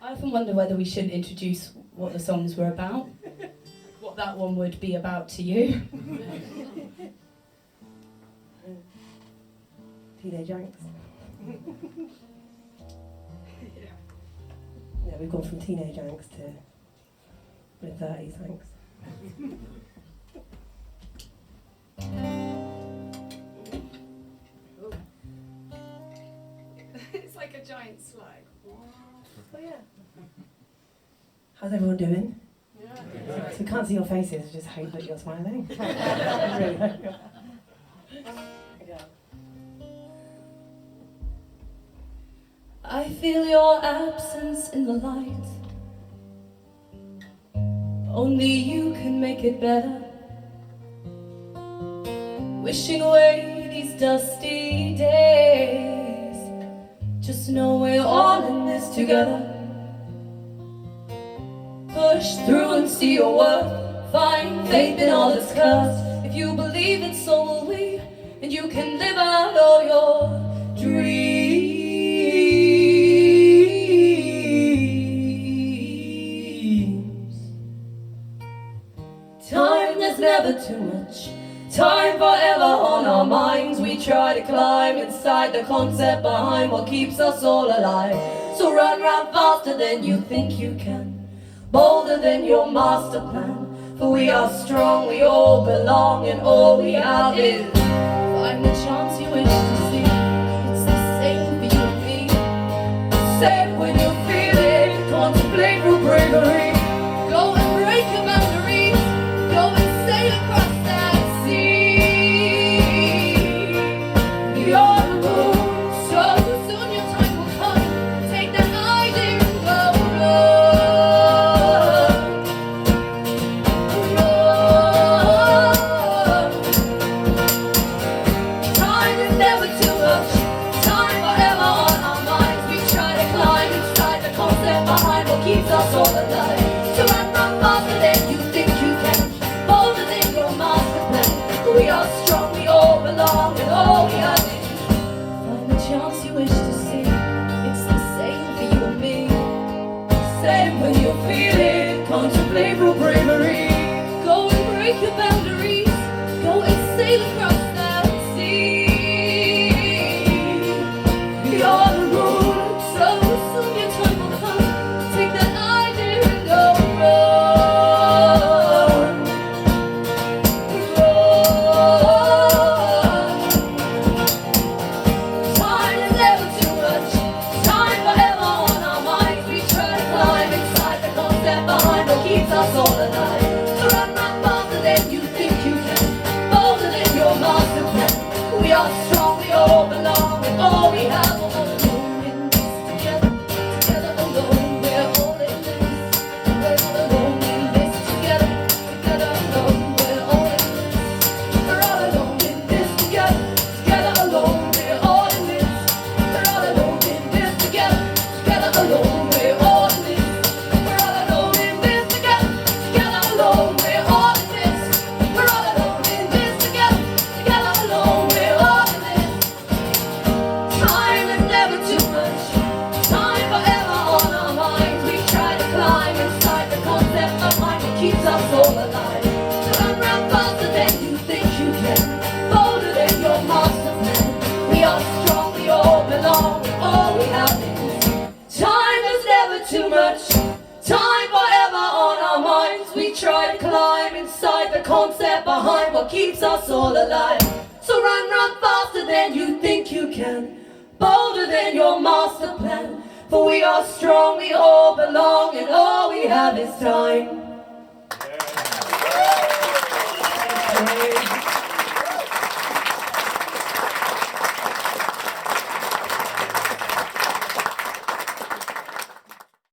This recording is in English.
I often wonder whether we should introduce what the songs were about, what that one would be about to you. Teenage angst. Yeah, we've gone from teenage angst to mid-30s angst. It's like a giant slag. Oh yeah. How's everyone doing? Yeah. So we can't see your faces, I just hope that you're smiling. I really hope you're. Okay. I feel your absence in the light. Only you can make it better. Wishing away these dusty days. Just know we're all in this together. Push through and see your worth. Find faith in all that's cursed. If you believe it, so will we. And you can live out all your dreams. Time, there's never too much. Time forever on our minds. We try to climb inside the concept behind what keeps us all alive. So run faster than you think you can, bolder than your master plan. For we are strong, we all belong, and all we have is find the chance you wish to see. It's the same for you and me. Say it when you feel it, contemplate real bravery. Go and break your boundaries. Go and sail across that sea. You're the moon, so soon your time will come. Take that idea and go run. Time is never too much. Time forever on our minds. We try to climb inside the concept behind what keeps us all alive. So run faster than you think you can, bolder than your master plan. We are strong, we all belong, and all we are is find the chance you wish to see. It's the same for you and me. Same when you feel it, contemplate real bravery. Go and break your boundaries. Go and sail across that sea. You're the moon, so soon your time will come. Take that idea and go run. Time is never too much. Time forever on our minds. We try to climb inside the concept behind what keeps us all alive. So run faster than you think you can, bolder than your master plan. We are strong, we all belong, and all we have all alone in this together. Together alone, we're all in this. We're all alone in this together. Together alone, we're all in this. We're all alone in this together. Together alone, we're all in this. We're all alone in this together. Together alone, we're all in this. We're all alone in this together. Together alone, we're all in this. We're all alone in this together. Together alone, we're all in this. Time is never too much. Time forever on our minds. We try to climb inside the concept behind what keeps us all alive. So run faster than you think you can, bolder than your master plan. We are strong, we all belong, and all we have is time is never too much. Time forever on our minds. We try to climb inside the concept behind what keeps us all alive. So run faster than you think you can, bolder than your master plan. For we are strong, we all belong, and all we have is time.